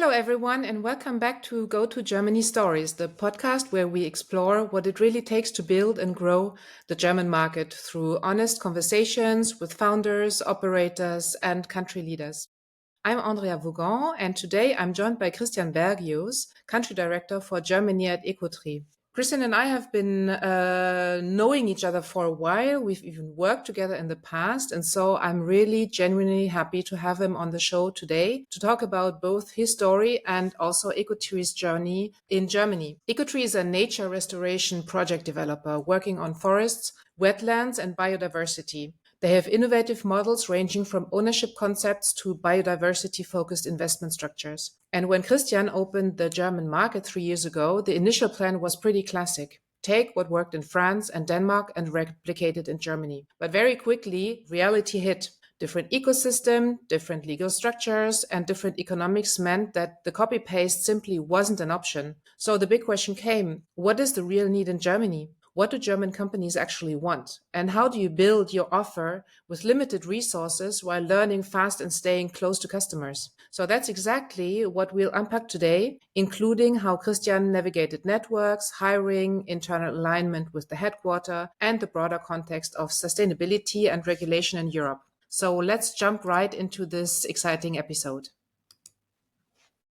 Hello, everyone, and welcome back to Go to Germany Stories, the podcast where we explore what it really takes to build and grow the German market through honest conversations with founders, operators, and country leaders. I'm Andrea Vaugan, and today I'm joined by Christian Bergius, country director for Germany at Ecotree. Christian and I have been knowing each other for a while. We've even worked together in the past. And so I'm really genuinely happy to have him on the show today to talk about both his story and also Ecotree's journey in Germany. Ecotree is a nature restoration project developer working on forests, wetlands, and biodiversity. They have innovative models ranging from ownership concepts to biodiversity-focused investment structures. And when Christian opened the German market 3 years ago, the initial plan was pretty classic. Take what worked in France and Denmark and replicate it in Germany. But very quickly, reality hit. Different ecosystem, different legal structures, and different economics meant that the copy-paste simply wasn't an option. So the big question came, what is the real need in Germany? What do German companies actually want? And how do you build your offer with limited resources while learning fast and staying close to customers? So that's exactly what we'll unpack today, including how Christian navigated networks, hiring, internal alignment with the headquarter, and the broader context of sustainability and regulation in Europe. So let's jump right into this exciting episode.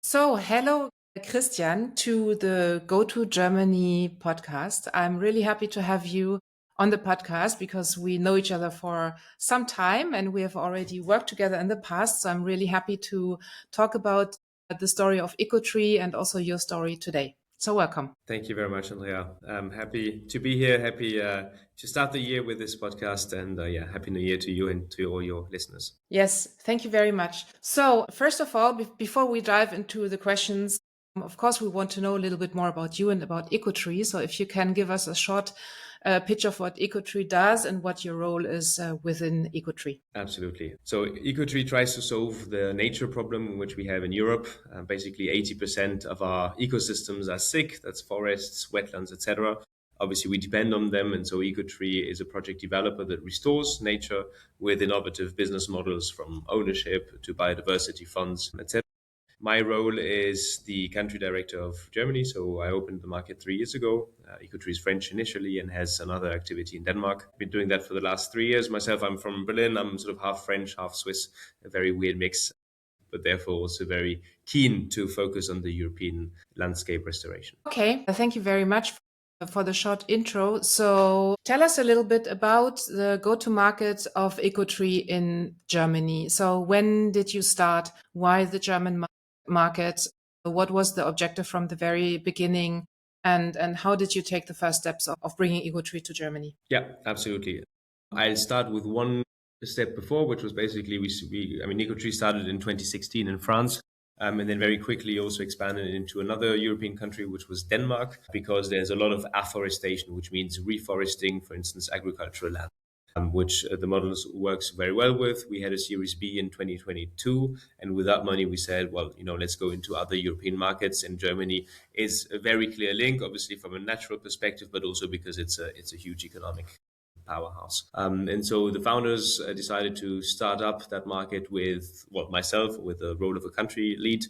So, hello, Christian, to the Go to Germany podcast. I'm really happy to have you on the podcast because we know each other for some time and we have already worked together in the past. So I'm really happy to talk about the story of Ecotree and also your story today. So welcome. Thank you very much, Andrea. I'm happy to be here, happy to start the year with this podcast, and Happy New Year to you and to all your listeners. Yes, thank you very much. So first of all, before we dive into the questions, of course, we want to know a little bit more about you and about Ecotree. So if you can give us a short pitch of what Ecotree does and what your role is within Ecotree. Absolutely. So Ecotree tries to solve the nature problem which we have in Europe. Basically, 80% of our ecosystems are sick. That's forests, wetlands, etc. Obviously, we depend on them, and so Ecotree is a project developer that restores nature with innovative business models from ownership to biodiversity funds, etc. My role is the country director of Germany. So I opened the market 3 years ago. Ecotree is French initially and has another activity in Denmark. Been doing that for the last 3 years. Myself, I'm from Berlin. I'm sort of half French, half Swiss, a very weird mix, but therefore also very keen to focus on the European landscape restoration. Okay, thank you very much for the short intro. So tell us a little bit about the go-to-market of Ecotree in Germany. So when did you start? Why the German market? What was the objective from the very beginning? And how did you take the first steps of bringing Ecotree to Germany? Yeah, absolutely. I'll start with one step before, which was basically Ecotree started in 2016 in France. And then very quickly also expanded into another European country, which was Denmark, because there's a lot of afforestation, which means reforesting, for instance, agricultural land, which the models works very well with. We had a Series B in 2022, and with that money, we said, well, let's go into other European markets. And Germany is a very clear link, obviously from a natural perspective, but also because it's a huge economic powerhouse. And so the founders decided to start up that market with myself, with the role of a country lead,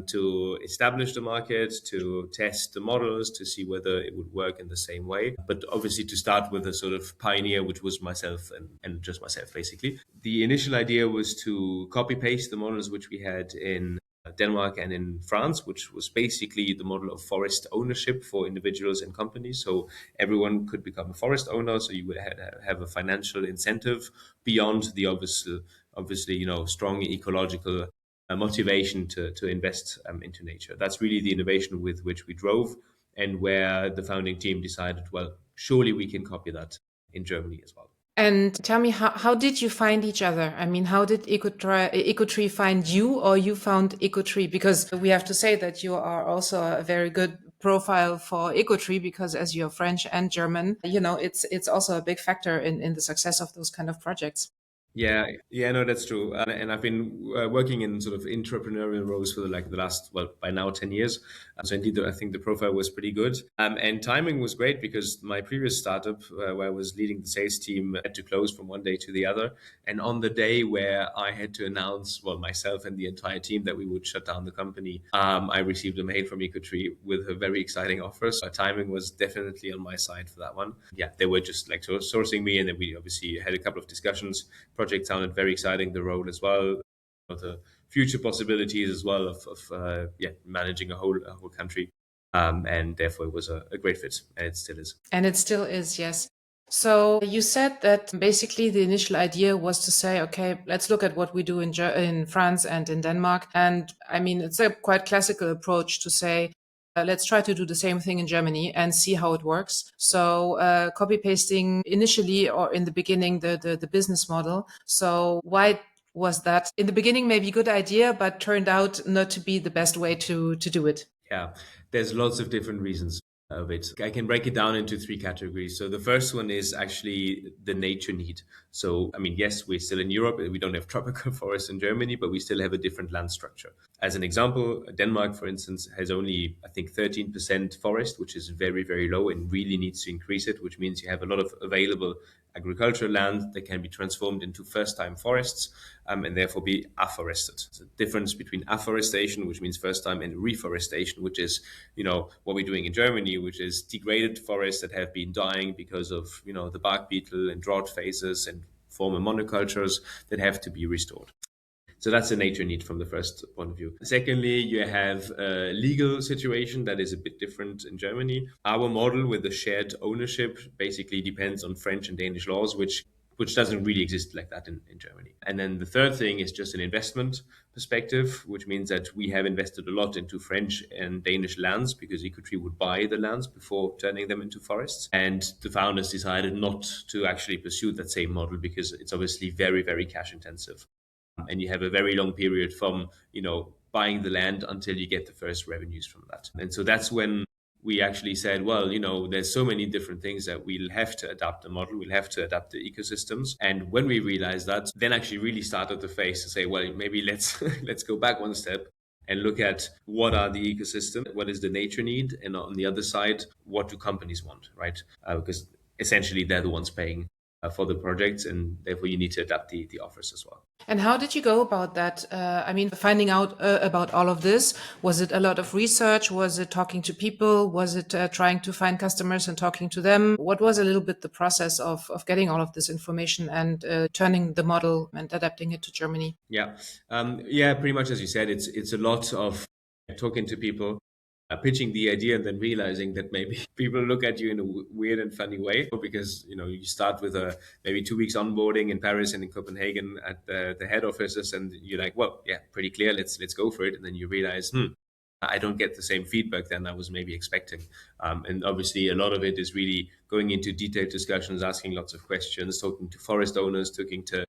to establish the market, to test the models, to see whether it would work in the same way. But obviously to start with a sort of pioneer, which was myself and just myself, basically. The initial idea was to copy paste the models which we had in Denmark and in France, which was basically the model of forest ownership for individuals and companies. So everyone could become a forest owner. So you would have a financial incentive beyond the obviously strong ecological motivation to invest into nature. That's really the innovation with which we drove, and where the founding team decided, well, surely we can copy that in Germany as well. And tell me, how did you find each other? I mean, how did Ecotree find you, or you found Ecotree? Because we have to say that you are also a very good profile for Ecotree, because as you're French and German, it's also a big factor in the success of those kind of projects. Yeah, no, that's true. And I've been working in sort of entrepreneurial roles for like the last, well, by now 10 years. So indeed, I think the profile was pretty good. And timing was great because my previous startup, where I was leading the sales team, had to close from one day to the other. And on the day where I had to announce, well, myself and the entire team that we would shut down the company, I received a mail from Ecotree with a very exciting offer. So timing was definitely on my side for that one. Yeah, they were just like sourcing me, and then we obviously had a couple of discussions. Project sounded very exciting, the role as well, the future possibilities as well of managing a whole country, and therefore it was a great fit, and it still is. And it still is, yes. So you said that basically the initial idea was to say, okay, let's look at what we do in France and in Denmark. And I mean, it's a quite classical approach to say, let's try to do the same thing in Germany and see how it works. So copy pasting initially or in the beginning the business model. So why was that in the beginning maybe a good idea, but turned out not to be the best way to do it? Yeah, there's lots of different reasons of it. I can break it down into three categories. So the first one is actually the nature need. So, I mean, yes, we're still in Europe. We don't have tropical forests in Germany, but we still have a different land structure. As an example, Denmark, for instance, has only, I think, 13% forest, which is very, very low and really needs to increase it, which means you have a lot of available agricultural land that can be transformed into first-time forests, and therefore be afforested. It's a difference between afforestation, which means first time, and reforestation, which is, what we're doing in Germany, which is degraded forests that have been dying because of, the bark beetle and drought phases and former monocultures that have to be restored. So that's a nature need from the first point of view. Secondly, you have a legal situation that is a bit different in Germany. Our model with the shared ownership basically depends on French and Danish laws, which doesn't really exist like that in Germany. And then the third thing is just an investment perspective, which means that we have invested a lot into French and Danish lands because Ecotree would buy the lands before turning them into forests. And the founders decided not to actually pursue that same model because it's obviously very, very cash intensive, and you have a very long period from buying the land until you get the first revenues from that. And so that's when we actually said, well, there's so many different things that we'll have to adapt the model, we'll have to adapt the ecosystems. And when we realized that, then actually really started the phase to say, well, maybe let's let's go back one step and look at what are the ecosystem, what is the nature need, and on the other side, what do companies want, right? Because essentially they're the ones paying for the projects, and therefore you need to adapt the offers as well. And how did you go about that? I mean, finding out about all of this, was it a lot of research? Was it talking to people? Was it trying to find customers and talking to them? What was a little bit the process of getting all of this information and turning the model and adapting it to Germany? Yeah, pretty much as you said, it's a lot of talking to people, pitching the idea, and then realizing that maybe people look at you in a weird and funny way because you start with a maybe 2 weeks onboarding in Paris and in Copenhagen at the head offices, and you're like, well, yeah, pretty clear, let's go for it, and then you realize, I don't get the same feedback than I was maybe expecting. And obviously, a lot of it is really going into detailed discussions, asking lots of questions, talking to forest owners, talking to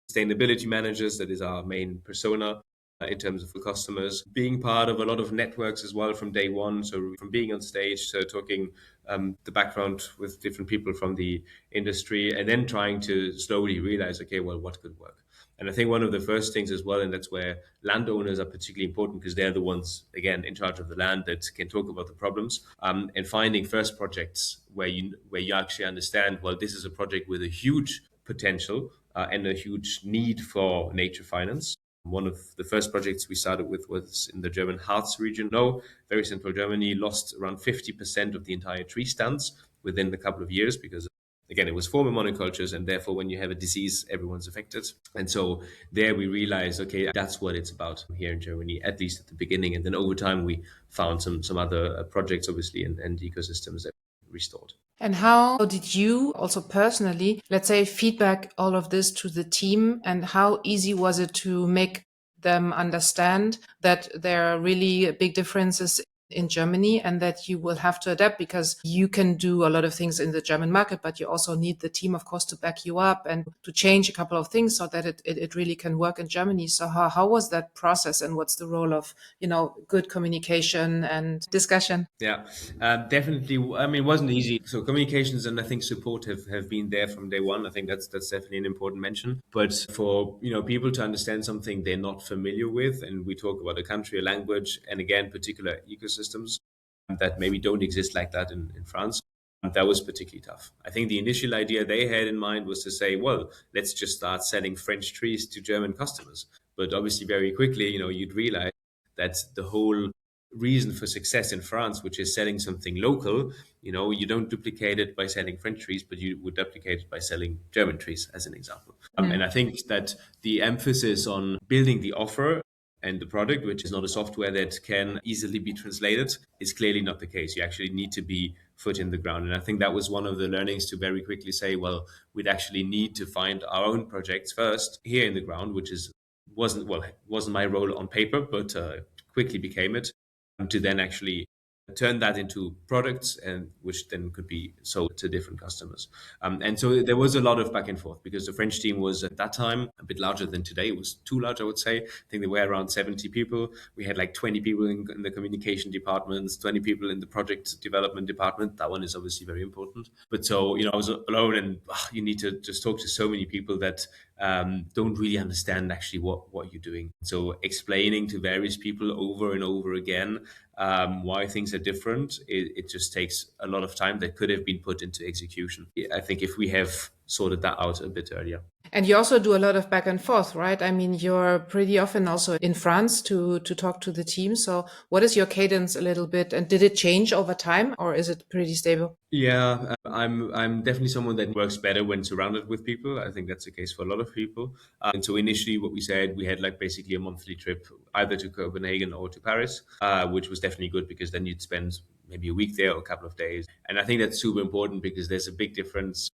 sustainability managers. That is our main persona in terms of the customers, being part of a lot of networks as well from day one. So from being on stage to talking the background with different people from the industry, and then trying to slowly realize, okay, well, what could work? And I think one of the first things as well, and that's where landowners are particularly important because they're the ones, again, in charge of the land that can talk about the problems, and finding first projects where you actually understand, well, this is a project with a huge potential and a huge need for nature finance. One of the first projects we started with was in the German Harz region. No, very central Germany, lost around 50% of the entire tree stands within a couple of years because, again, it was former monocultures, and therefore when you have a disease, everyone's affected. And so there we realized, okay, that's what it's about here in Germany, at least at the beginning. And then over time, we found some other projects, obviously, and ecosystems that we restored. And how did you also personally, let's say, feedback all of this to the team? And how easy was it to make them understand that there are really big differences in Germany, and that you will have to adapt because you can do a lot of things in the German market, but you also need the team, of course, to back you up and to change a couple of things so that it really can work in Germany. So how was that process, and what's the role of, good communication and discussion? Yeah, definitely. I mean, it wasn't easy. So communications and I think support have been there from day one. I think that's definitely an important mention. But for people to understand something they're not familiar with, and we talk about a country, a language, and again particular ecosystems that maybe don't exist like that in France. That was particularly tough. I think the initial idea they had in mind was to say, well, let's just start selling French trees to German customers. But obviously, very quickly, you'd realize that the whole reason for success in France, which is selling something local, you don't duplicate it by selling French trees, but you would duplicate it by selling German trees, as an example. And I think that the emphasis on building the offer and the product, which is not a software that can easily be translated, is clearly not the case. You actually need to be foot in the ground. And I think that was one of the learnings, to very quickly say, well, we'd actually need to find our own projects first here in the ground, which wasn't my role on paper, but quickly became it, to then actually turn that into products, and which then could be sold to different customers. And so there was a lot of back and forth because the French team was at that time a bit larger than today. It was too large, I would say. I think there were around 70 people. We had like 20 people in the communication departments, 20 people in the project development department. That one is obviously very important. But so, I was alone, and you need to just talk to so many people that don't really understand actually what you're doing. So explaining to various people over and over again why things are different, it just takes a lot of time that could have been put into execution. I think if we have sorted that out a bit earlier. And you also do a lot of back and forth, right? I mean, you're pretty often also in France to talk to the team. So what is your cadence a little bit? And did it change over time, or is it pretty stable? Yeah, I'm definitely someone that works better when surrounded with people. I think that's the case for a lot of people. And so initially, what we said, we had like basically a monthly trip either to Copenhagen or to Paris, which was definitely good because then you'd spend maybe a week there or a couple of days. And I think that's super important because there's a big difference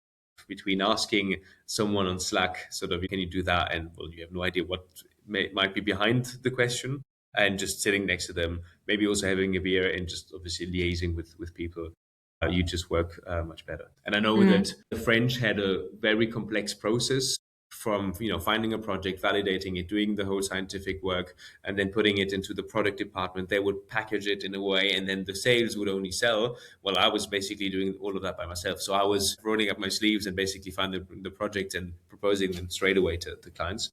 between asking someone on Slack, sort of, can you do that? And well, you have no idea what might be behind the question, and just sitting next to them, maybe also having a beer and just obviously liaising with people. You just work much better. And I know that the French had a very complex process from finding a project, validating it, doing the whole scientific work, and then putting it into the product department. They would package it in a way, and then the sales would only sell. Well, I was basically doing all of that by myself. So I was rolling up my sleeves and basically finding the project and proposing them straight away to the clients,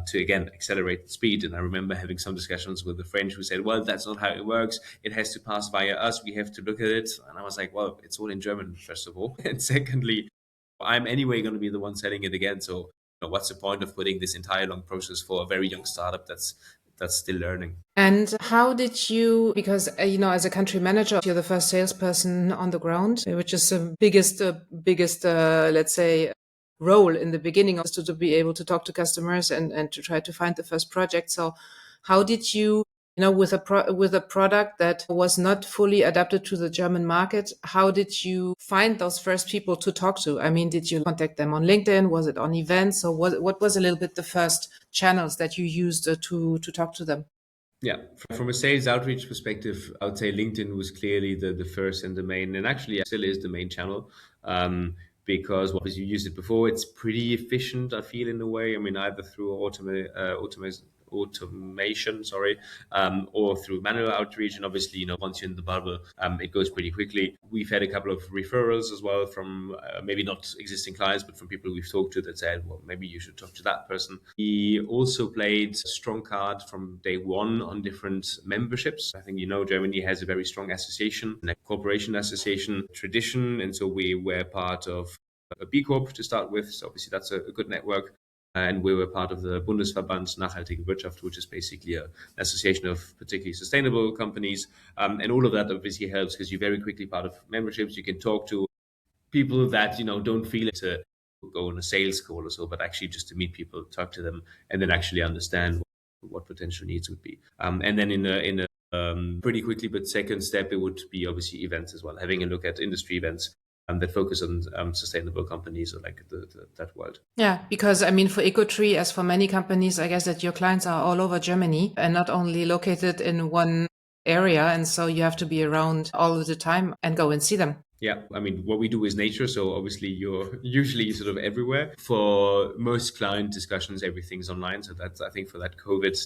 to again accelerate the speed. And I remember having some discussions with the French who said, well, that's not how it works. It has to pass via us. We have to look at it. And I was like, well, it's all in German, first of all. And secondly, I'm anyway going to be the one selling it again. So what's the point of putting this entire long process for a very young startup that's still learning? And how did you, because, as a country manager, you're the first salesperson on the ground, which is the biggest, let's say, role in the beginning, also to be able to talk to customers and to try to find the first project. So how did you, with a product that was not fully adapted to the German market, how did you find those first people to talk to? I mean, did you contact them on LinkedIn? Was it on events? So what was a little bit the first channels that you used to talk to them? Yeah, from a sales outreach perspective, I would say LinkedIn was clearly the first and the main, and actually still is the main channel. Because obviously you used it before, it's pretty efficient, I feel, in a way. I mean, either through automation, or through manual outreach. And obviously, once you're in the bubble, it goes pretty quickly. We've had a couple of referrals as well from maybe not existing clients, but from people we've talked to that said, well, maybe you should talk to that person. We also played a strong card from day one on different memberships. I think, Germany has a very strong association, a corporation association tradition. And so we were part of a B Corp to start with. So obviously that's a good network. And we were part of the Bundesverband Nachhaltige Wirtschaft, which is basically an association of particularly sustainable companies. And all of that obviously helps because you're very quickly part of memberships. You can talk to people that, don't feel it to go on a sales call or so, but actually just to meet people, talk to them, and then actually understand what potential needs would be. And then in a pretty quickly, but second step, it would be obviously events as well, having a look at industry events that focus on sustainable companies or like that world. Yeah, because I mean, for Ecotree, as for many companies, I guess that your clients are all over Germany and not only located in one area. And so you have to be around all of the time and go and see them. Yeah, I mean, what we do is nature, so obviously you're usually sort of everywhere. For most client discussions, everything's online, so that's, I think, for that COVID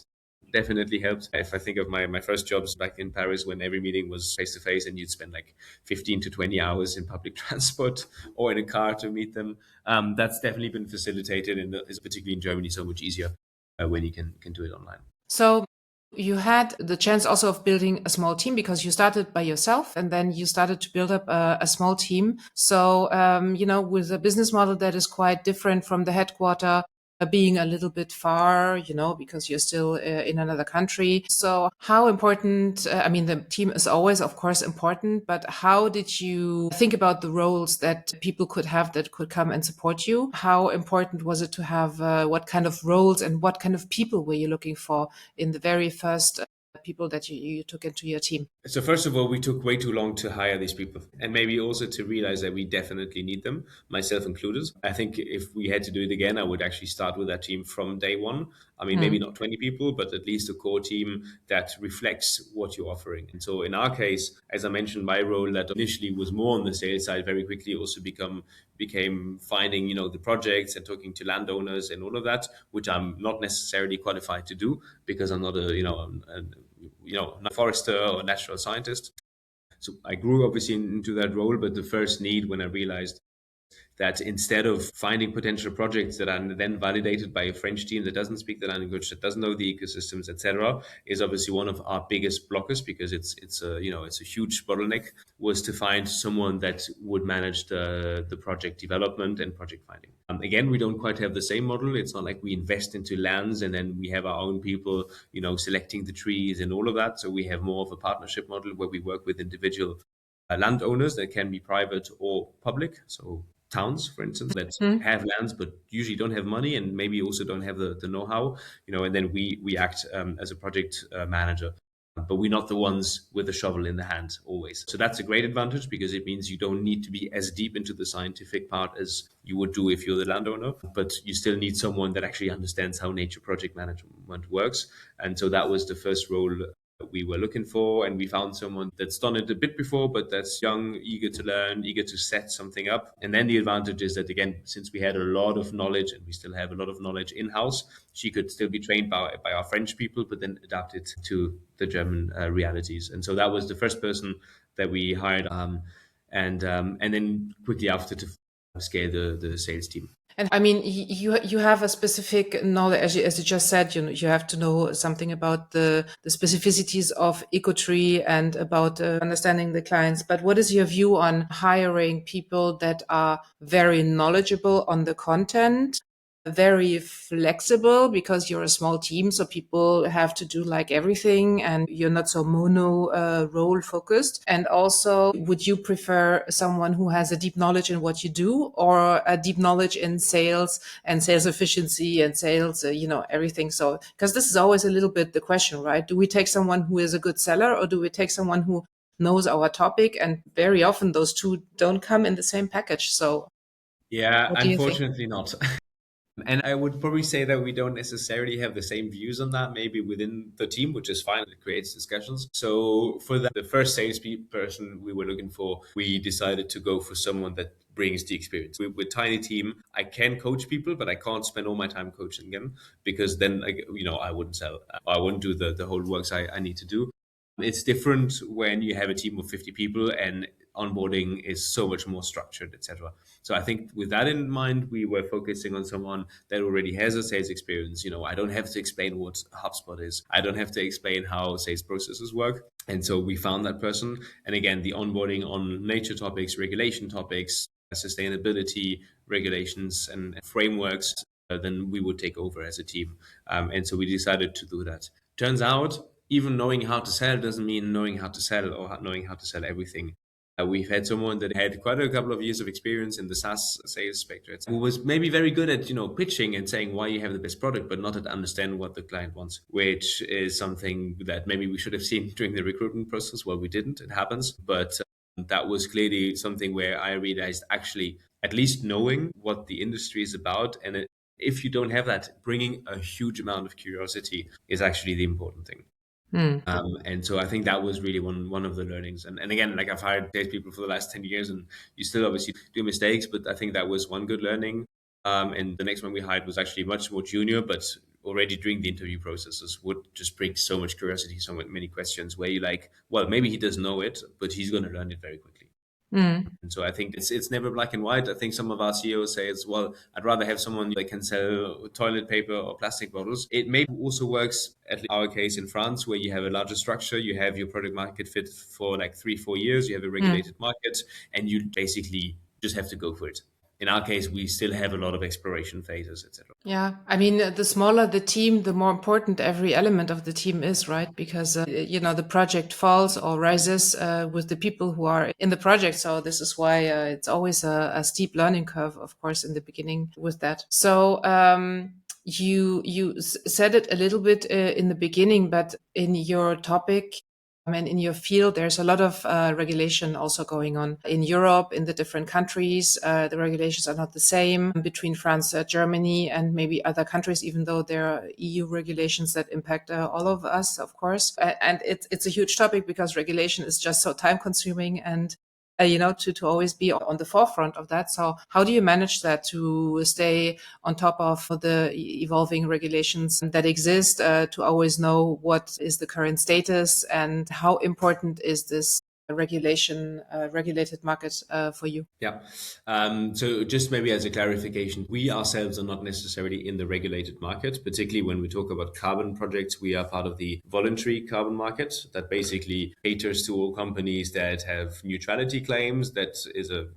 definitely helped. If I think of my first jobs back in Paris, when every meeting was face to face and you'd spend like 15 to 20 hours in public transport or in a car to meet them, that's definitely been facilitated, and is particularly in Germany so much easier when you can do it online. So you had the chance also of building a small team because you started by yourself and then you started to build up a small team. So, with a business model that is quite different from the headquarter, being a little bit far, because you're still in another country. So how important, the team is always, of course, important, but how did you think about the roles that people could have that could come and support you? How important was it to have what kind of roles and what kind of people were you looking for in the very first people that you took into your team? So first of all, we took way too long to hire these people, and maybe also to realize that we definitely need them, myself included. I think if we had to do it again, I would actually start with that team from day one. I mean, maybe not 20 people, but at least a core team that reflects what you're offering. And so in our case, as I mentioned, my role that initially was more on the sales side very quickly also became finding, the projects and talking to landowners and all of that, which I'm not necessarily qualified to do because I'm not not a forester or a natural scientist. So I grew obviously into that role, but the first need when I realized that instead of finding potential projects that are then validated by a French team that doesn't speak the language, that doesn't know the ecosystems, etc., is obviously one of our biggest blockers because it's a huge bottleneck. Was to find someone that would manage the project development and project finding. Again, we don't quite have the same model. It's not like we invest into lands and then we have our own people, selecting the trees and all of that. So we have more of a partnership model where we work with individual landowners that can be private or public. So towns, for instance, that have lands but usually don't have money and maybe also don't have the know-how, and then we act as a project manager. But we're not the ones with the shovel in the hand always. So that's a great advantage because it means you don't need to be as deep into the scientific part as you would do if you're the landowner, but you still need someone that actually understands how nature project management works. And so that was the first role we were looking for, and we found someone that's done it a bit before but that's young, eager to learn, eager to set something up. And then the advantage is that, again, since we had a lot of knowledge and we still have a lot of knowledge in-house, she could still be trained by our French people but then adapt it to the German realities. And so that was the first person that we hired, and then quickly after to scale the sales team. And you have a specific knowledge, as you just said, you have to know something about the specificities of Ecotree and about understanding the clients. But what is your view on hiring people that are very knowledgeable on the content, very flexible because you're a small team, so people have to do like everything and you're not so mono role focused? And also, would you prefer someone who has a deep knowledge in what you do or a deep knowledge in sales and sales efficiency and sales, everything? So, because this is always a little bit the question, right? Do we take someone who is a good seller or do we take someone who knows our topic? And very often those two don't come in the same package. So Yeah, what do you think? unfortunately not. And I would probably say that we don't necessarily have the same views on that, maybe within the team, which is fine. It creates discussions. So for the first sales person we were looking for, we decided to go for someone that brings the experience. We're a tiny team. I can coach people, but I can't spend all my time coaching them because then, I wouldn't sell. I wouldn't do the whole works I need to do. It's different when you have a team of 50 people and onboarding is so much more structured, etc. So I think with that in mind, we were focusing on someone that already has a sales experience. I don't have to explain what HubSpot is. I don't have to explain how sales processes work. And so we found that person. And again, the onboarding on nature topics, regulation topics, sustainability regulations and frameworks, then we would take over as a team. And so we decided to do that. Turns out, even knowing how to sell doesn't mean knowing how to sell or knowing how to sell everything. We've had someone that had quite a couple of years of experience in the SaaS sales spectrum, who was maybe very good at, pitching and saying why you have the best product, but not at understand what the client wants, which is something that maybe we should have seen during the recruitment process. Well, we didn't. It happens. But that was clearly something where I realized actually at least knowing what the industry is about, and if you don't have that, bringing a huge amount of curiosity is actually the important thing. Hmm. And so I think that was really one of the learnings. And again, like I've hired salespeople for the last 10 years, and you still obviously do mistakes, but I think that was one good learning. And the next one we hired was actually much more junior, but already during the interview processes would just bring so much curiosity, so many questions where you like, well, maybe he doesn't know it, but he's going to learn it very quickly. Hmm. And so I think it's never black and white. I think some of our CEOs say as well, I'd rather have someone that can sell toilet paper or plastic bottles. It maybe also works at our case in France, where you have a larger structure, you have your product market fit for like 3-4 years, you have a Hmm. regulated market, and you basically just have to go for it. In our case, we still have a lot of exploration phases, etc. Yeah, I mean, the smaller the team, the more important every element of the team is, right? Because, the project falls or rises with the people who are in the project. So this is why it's always a steep learning curve, of course, in the beginning with that. So you said it a little bit in the beginning, but in your topic, I mean, in your field, there's a lot of regulation also going on in Europe, in the different countries. The regulations are not the same between France, Germany, and maybe other countries, even though there are EU regulations that impact all of us, of course. And it's a huge topic because regulation is just so time consuming and to always be on the forefront of that. So how do you manage that to stay on top of the evolving regulations that exist, to always know what is the current status and how important is this regulated market for you? Yeah. So just maybe as a clarification, we ourselves are not necessarily in the regulated market, particularly when we talk about carbon projects. We are part of the voluntary carbon market that basically caters to all companies that have neutrality claims. That is a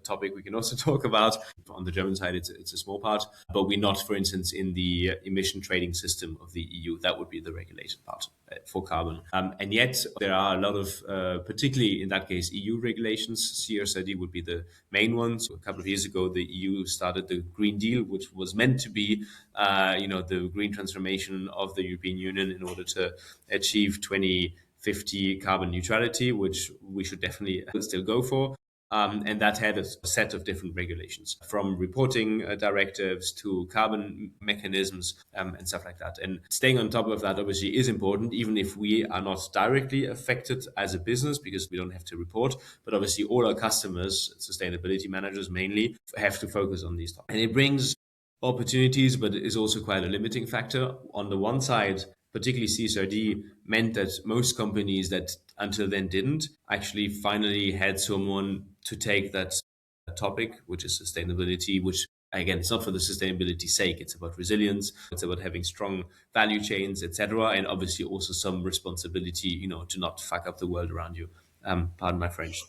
topic we can also talk about. On the German side, it's a small part, but we're not, for instance, in the emission trading system of the EU. That would be the regulated part for carbon. And yet there are a lot of, particularly in that case, EU regulations. CSRD would be the main one. So a couple of years ago, the EU started the Green Deal, which was meant to be, the green transformation of the European Union in order to achieve 2050 carbon neutrality, which we should definitely still go for. And that had a set of different regulations, from reporting directives to carbon mechanisms and stuff like that. And staying on top of that obviously is important, even if we are not directly affected as a business because we don't have to report. But obviously, all our customers, sustainability managers mainly, have to focus on these topics. And it brings opportunities, but it is also quite a limiting factor. On the one side, particularly CSRD meant that most companies that until then didn't actually finally had someone to take that topic, which is sustainability, which again, it's not for the sustainability sake. It's about resilience. It's about having strong value chains, etc., and obviously also some responsibility, to not fuck up the world around you. Pardon my French.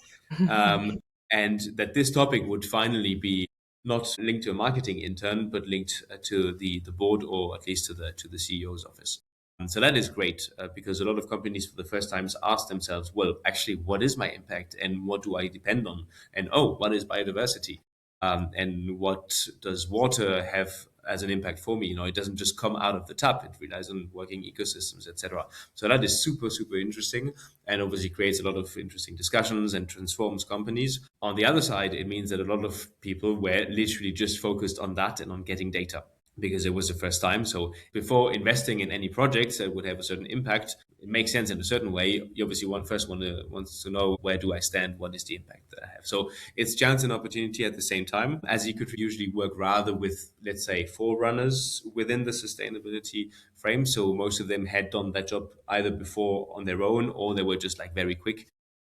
Um, and that this topic would finally be not linked to a marketing intern, but linked to the board, or at least to the CEO's office. And so that is great because a lot of companies for the first times ask themselves, well, actually, what is my impact and what do I depend on? And oh, what is biodiversity? And what does water have as an impact for me? It doesn't just come out of the tap; it relies on working ecosystems, etc. So that is super, super interesting, and obviously creates a lot of interesting discussions and transforms companies. On the other side, it means that a lot of people were literally just focused on that and on getting data because it was the first time. So before investing in any projects that would have a certain impact, it makes sense in a certain way. You obviously wants to know, where do I stand? What is the impact that I have? So it's chance and opportunity at the same time, as you could usually work rather with, let's say, forerunners within the sustainability frame. So most of them had done that job either before on their own, or they were just like very quick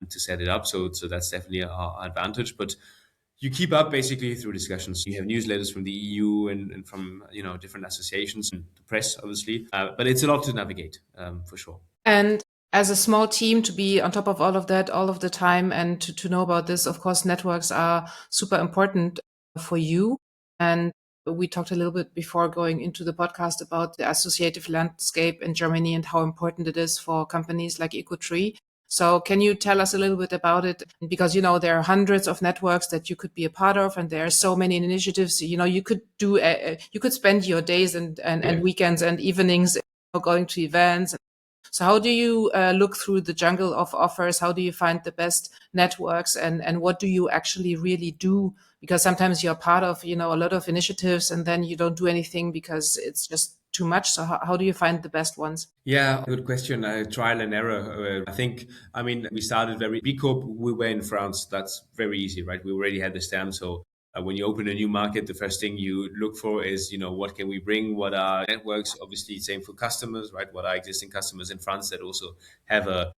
to set it up. So that's definitely our advantage. But you keep up basically through discussions. You have newsletters from the EU and from different associations and the press, obviously. But it's a lot to navigate, for sure. And as a small team, to be on top of all of that all of the time and to know about this, of course, networks are super important for you. And we talked a little bit before going into the podcast about the associative landscape in Germany and how important it is for companies like Ecotree. So can you tell us a little bit about it? Because, there are hundreds of networks that you could be a part of, and there are so many initiatives. You could you could spend your days and Yeah. weekends and evenings going to events. So how do you look through the jungle of offers? How do you find the best networks, and what do you actually really do? Because sometimes you're part of, a lot of initiatives and then you don't do anything because it's just too much. So how do you find the best ones? Yeah, good question. Trial and error. I think, I mean, we started very B Corp. We were in France. That's very easy, right? We already had the stamp. So when you open a new market, the first thing you look for is, what can we bring? What are networks? Obviously, same for customers, right? What are existing customers in France that also have a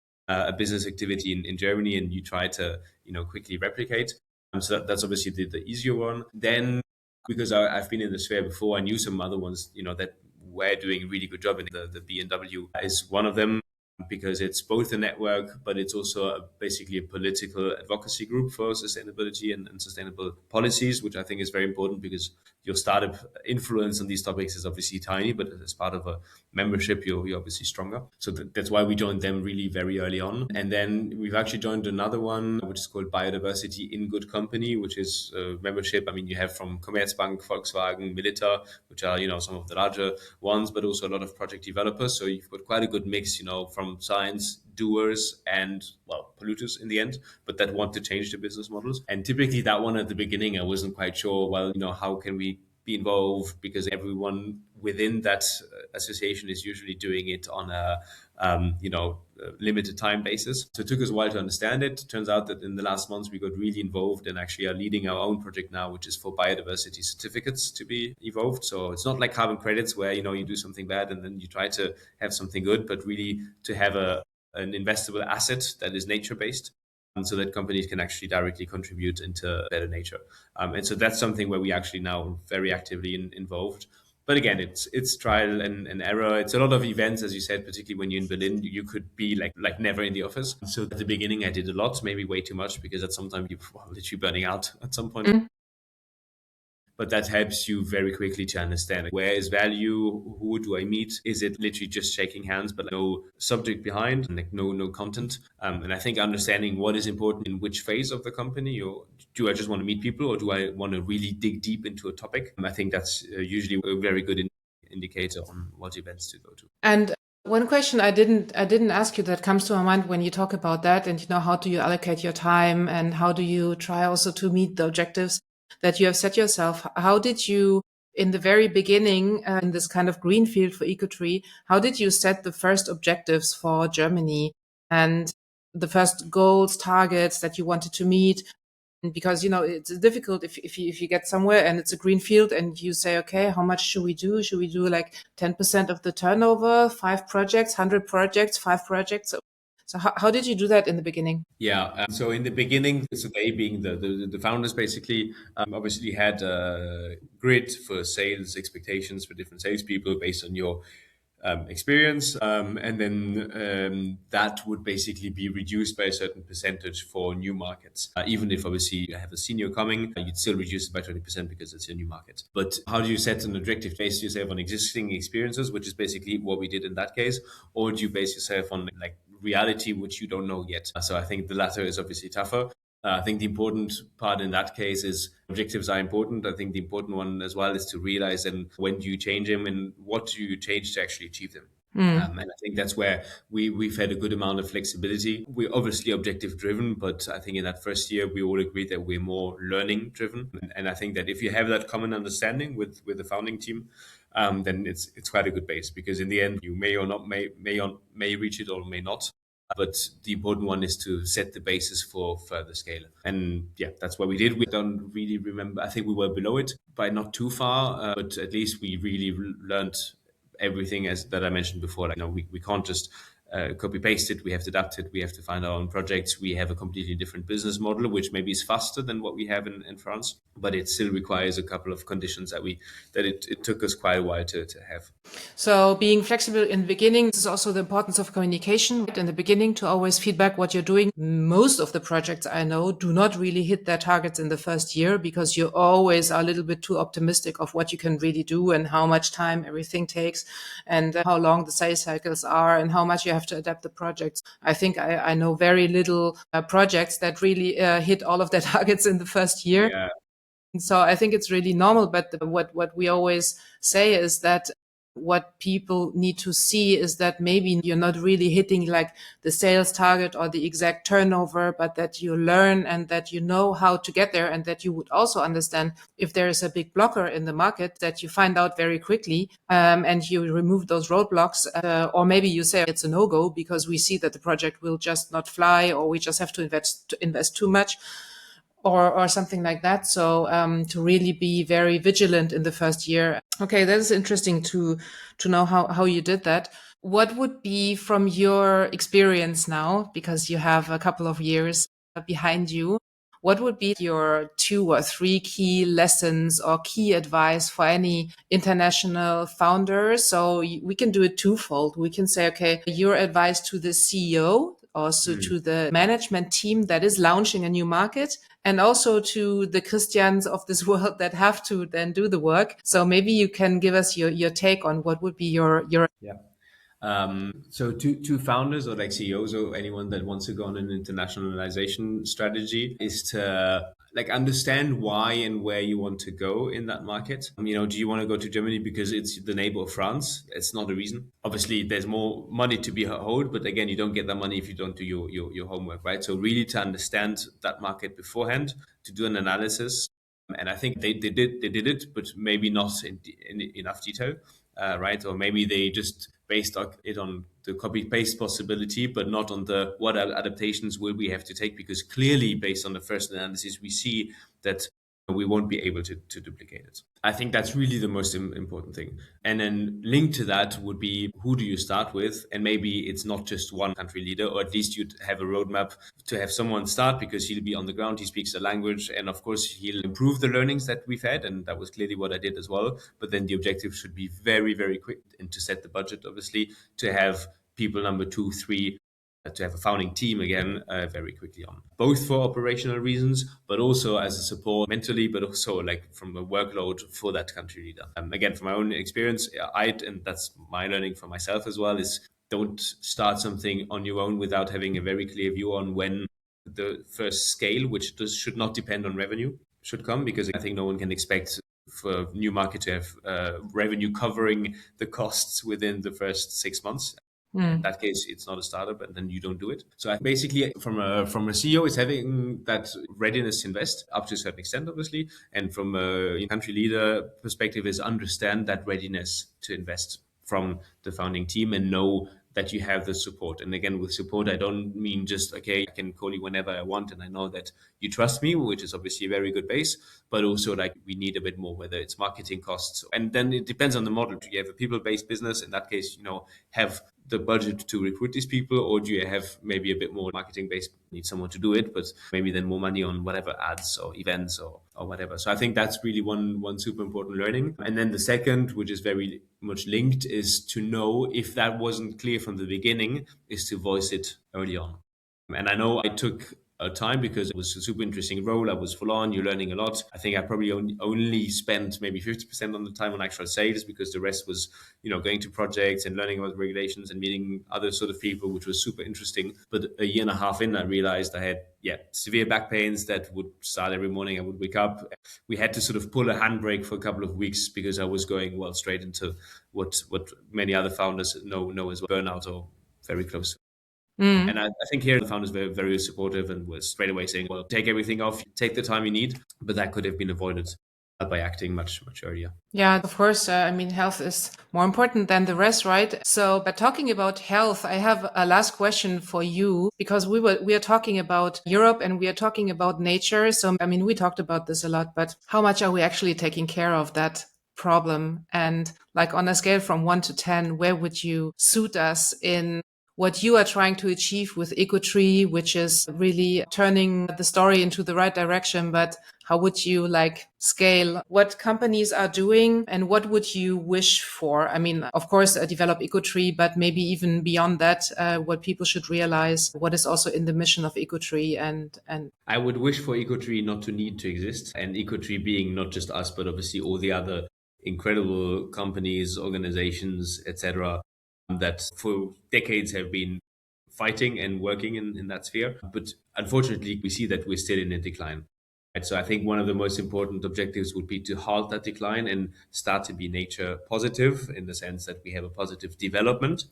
business activity in Germany, and you try to, quickly replicate. So that's obviously the easier one. Then, because I've been in the sphere before, I knew some other ones, that were doing a really good job. And the B&W is one of them, because it's both a network, but it's also basically a political advocacy group for sustainability and sustainable policies, which I think is very important, because your startup influence on these topics is obviously tiny, but as part of a membership, you're obviously stronger. So that's why we joined them really very early on. And then we've actually joined another one, which is called Biodiversity in Good Company, which is a membership. I mean, you have from Commerzbank, Volkswagen, Milita, which are, some of the larger ones, but also a lot of project developers. So you've got quite a good mix, from science doers and, well, polluters in the end, but that want to change the business models. And typically that one at the beginning, I wasn't quite sure, well, how can we be involved, because everyone within that association is usually doing it on a limited time basis. So it took us a while to understand it. Turns out that in the last months we got really involved and actually are leading our own project now, which is for biodiversity certificates to be evolved. So it's not like carbon credits where you do something bad and then you try to have something good, but really to have an investable asset that is nature based, so that companies can actually directly contribute into better nature. And so that's something where we actually now very actively involved. But again, it's trial and error. It's a lot of events, as you said, particularly when you're in Berlin, you could be like never in the office. So at the beginning, I did a lot, maybe way too much, because at some time you're literally burning out at some point. Mm. But that helps you very quickly to understand where is value, who do I meet? Is it literally just shaking hands, but no subject behind, and no content? And I think understanding what is important in which phase of the company, or do I just want to meet people, or do I want to really dig deep into a topic? I think that's usually a very good indicator on what events to go to. And one question I didn't ask you that comes to my mind when you talk about that, and how do you allocate your time, and how do you try also to meet the objectives that you have set yourself? How did you, in the very beginning, in this kind of greenfield for Ecotree, how did you set the first objectives for Germany and the first goals, targets that you wanted to meet? Because it's difficult if you get somewhere and it's a green field and you say, okay, how much should we do? Should we do like 10% of the turnover, 5 projects, 100 projects, 5 projects? So how did you do that in the beginning? Yeah. So in the beginning, so they being the founders basically obviously had a grid for sales expectations for different salespeople based on your experience, and then that would basically be reduced by a certain percentage for new markets. Even if obviously you have a senior coming, you'd still reduce it by 20% because it's a new market. But how do you set an objective base yourself on existing experiences, which is basically what we did in that case, or do you base yourself on like reality which you don't know yet? So I think the latter is obviously tougher. I think the important part in that case is objectives are important. I think the important one as well is to realize then when do you change them and what do you change to actually achieve them. And I think that's where we've had a good amount of flexibility. We're obviously objective driven, but I think in that first year, we all agreed that we're more learning driven. And I think that if you have that common understanding with the founding team, then it's quite a good base, because in the end, you may or not may reach it or may not. But the important one is to set the basis for further scale. And yeah, that's what we did. We don't really remember. I think we were below it by not too far, but at least we really learned everything as that I mentioned before. Like, we can't just copy paste it. We have to adapt it. We have to find our own projects. We have a completely different business model, which maybe is faster than what we have in France, but it still requires a couple of conditions that it took us quite a while to have. So being flexible in the beginning, this is also the importance of communication in the beginning, to always feedback what you're doing. Most of the projects I know do not really hit their targets in the first year, because you always are a little bit too optimistic of what you can really do and how much time everything takes, and how long the sales cycles are, and how much you have to adapt the projects. I think I know very little projects that really hit all of their targets in the first year. Yeah. So I think it's really normal. But what we always say is that what people need to see is that maybe you're not really hitting like the sales target or the exact turnover, but that you learn and that you know how to get there, and that you would also understand if there is a big blocker in the market that you find out very quickly, and you remove those roadblocks, or maybe you say it's a no-go because we see that the project will just not fly, or we just have to invest too much, or something like that. So to really be very vigilant in the first year. Okay, that is interesting to know how you did that. What would be, from your experience now, because you have a couple of years behind you, what would be your 2 or 3 key lessons or key advice for any international founder? So we can do it twofold. We can say, okay, your advice to the CEO, also Mm. to the management team that is launching a new market, and also to the Christians of this world that have to then do the work. So maybe you can give us your take on what would be your. Yeah. So two founders or like CEOs or anyone that wants to go on an internationalization strategy is to like understand why and where you want to go in that market. Do you want to go to Germany because it's the neighbor of France? It's not a reason. Obviously, there's more money to be owed, but again, you don't get that money if you don't do your homework, right? So really to understand that market beforehand, to do an analysis. And I think they did it, but maybe not in enough detail, right? Or maybe they just based it on the copy paste possibility, but not on the what adaptations will we have to take, because clearly based on the first analysis we see that we won't be able to duplicate it. I think that's really the most important thing. And then linked to that would be, who do you start with? And maybe it's not just one country leader, or at least you'd have a roadmap to have someone start, because he'll be on the ground, he speaks the language, and of course he'll improve the learnings that we've had. And that was clearly what I did as well. But then the objective should be very, very quick, and to set the budget, obviously, to have people number 2, 3, to have a founding team again very quickly on, both for operational reasons, but also as a support mentally, but also like from a workload for that country leader. Again, from my own experience, and that's my learning for myself as well, is don't start something on your own without having a very clear view on when the first scale, which should not depend on revenue, should come, because I think no one can expect for new market to have revenue covering the costs within the first 6 months. In that case, it's not a startup, and then you don't do it. So I basically, from a CEO, is having that readiness to invest up to a certain extent, obviously, and from a country leader perspective, is understand that readiness to invest from the founding team and know that you have the support. And again, with support, I don't mean just, okay, I can call you whenever I want, and I know that you trust me, which is obviously a very good base, but also like we need a bit more, whether it's marketing costs. And then it depends on the model. Do you have a people-based business? In that case, have the budget to recruit these people, or do you have maybe a bit more marketing based, need someone to do it, but maybe then more money on whatever ads or events or whatever. So I think that's really one super important learning. And then the second, which is very much linked, is to know, if that wasn't clear from the beginning, is to voice it early on. And I know I took time, because it was a super interesting role. I was full on, you're learning a lot. I think I probably only spent maybe 50% on the time on actual sales, because the rest was, going to projects and learning about regulations and meeting other sort of people, which was super interesting. But a year and a half in, I realized I had, severe back pains that would start every morning. I would wake up. We had to sort of pull a handbrake for a couple of weeks, because I was going, straight into what many other founders know as well, burnout, or very close. And I think here the founders were very supportive and was straight away saying, well, take everything off, take the time you need. But that could have been avoided by acting much, much earlier. Yeah, of course. I mean, health is more important than the rest, right? So, but talking about health, I have a last question for you, because we are talking about Europe and we are talking about nature. So, I mean, we talked about this a lot, but how much are we actually taking care of that problem? And like on a scale from 1 to 10, where would you suit us in what you are trying to achieve with Ecotree, which is really turning the story into the right direction? But how would you like scale what companies are doing, and what would you wish for? I mean, of course, develop Ecotree, but maybe even beyond that, what people should realize, what is also in the mission of Ecotree, and I would wish for Ecotree not to need to exist, and Ecotree being not just us, but obviously all the other incredible companies, organizations, etc., that for decades have been fighting and working in that sphere. But unfortunately, we see that we're still in a decline. Right? So I think one of the most important objectives would be to halt that decline and start to be nature positive in the sense that we have a positive development,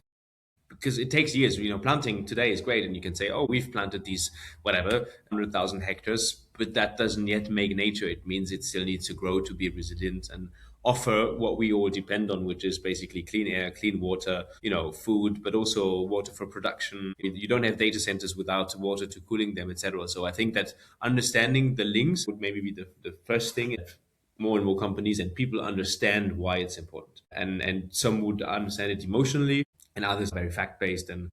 because it takes years. Planting today is great, and you can say, "Oh, we've planted these whatever 100,000 hectares," but that doesn't yet make nature. It means it still needs to grow to be resilient and offer what we all depend on, which is basically clean air, clean water, food, but also water for production. You don't have data centers without water to cooling them, etc. So I think that understanding the links would maybe be the first thing. More and more companies and people understand why it's important, and some would understand it emotionally, and others are very fact based. And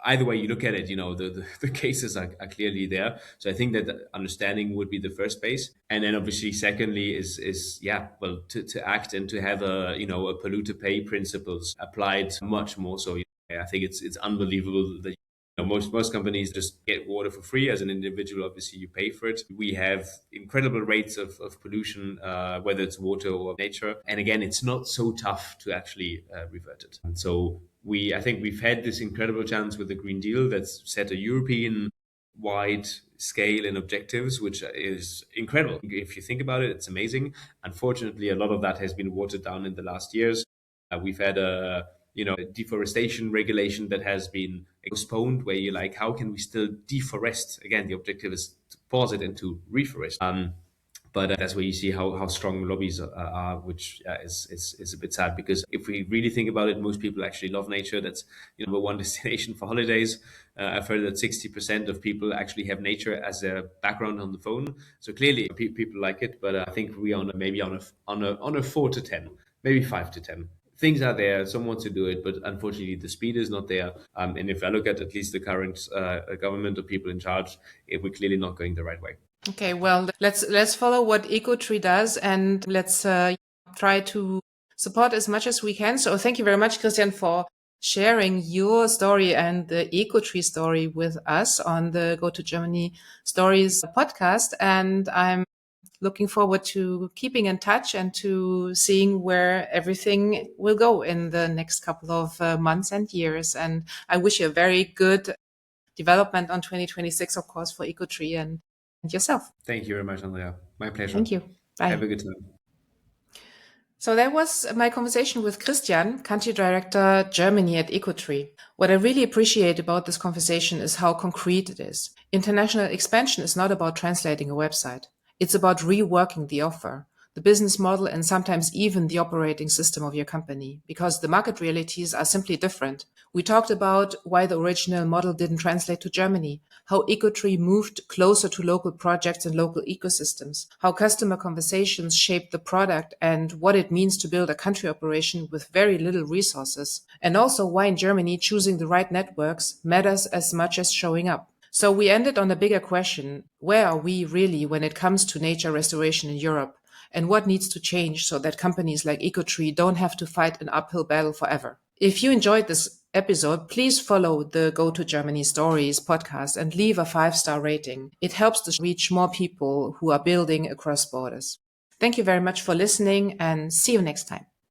either way you look at it, the cases are clearly there. So I think that the understanding would be the first base, and then obviously secondly is yeah, well, to act and to have a polluter pay principles applied much more. So I think it's unbelievable that most companies just get water for free. As an individual, obviously you pay for it. We have incredible rates of pollution, whether it's water or nature, and again, it's not so tough to actually revert it. And so I think we've had this incredible chance with the Green Deal that's set a European wide scale and objectives, which is incredible. If you think about it, it's amazing. Unfortunately, a lot of that has been watered down in the last years. We've had a deforestation regulation that has been postponed, where you're like, how can we still deforest? Again, the objective is to pause it and to reforest. But that's where you see how strong lobbies are, which is a bit sad, because if we really think about it, most people actually love nature. That's number one destination for holidays. I've heard that 60% of people actually have nature as a background on the phone. So clearly, people like it. But I think we are maybe on a 4 to 10, maybe 5 to 10. Things are there. Some want to do it, but unfortunately, the speed is not there. And if I look at least the current government or people in charge, we're clearly not going the right way. Okay, well, let's follow what Ecotree does, and let's try to support as much as we can. So thank you very much, Christian, for sharing your story and the Ecotree story with us on the Go to Germany Stories podcast. And I'm looking forward to keeping in touch and to seeing where everything will go in the next couple of months and years. And I wish you a very good development on 2026, of course, for Ecotree and yourself. Thank you very much, Andrea. My pleasure. Thank you. Bye. Have a good time. So that was my conversation with Christian, Country Director Germany at Ecotree. What I really appreciate about this conversation is how concrete it is. International expansion is not about translating a website. It's about reworking the offer, the business model, and sometimes even the operating system of your company, because the market realities are simply different. We talked about why the original model didn't translate to Germany, how Ecotree moved closer to local projects and local ecosystems, how customer conversations shaped the product, and what it means to build a country operation with very little resources, and also why in Germany choosing the right networks matters as much as showing up. So we ended on a bigger question: where are we really when it comes to nature restoration in Europe? And what needs to change so that companies like Ecotree don't have to fight an uphill battle forever? If you enjoyed this episode, please follow the Go to Germany Stories podcast and leave a 5-star rating. It helps to reach more people who are building across borders. Thank you very much for listening, and see you next time.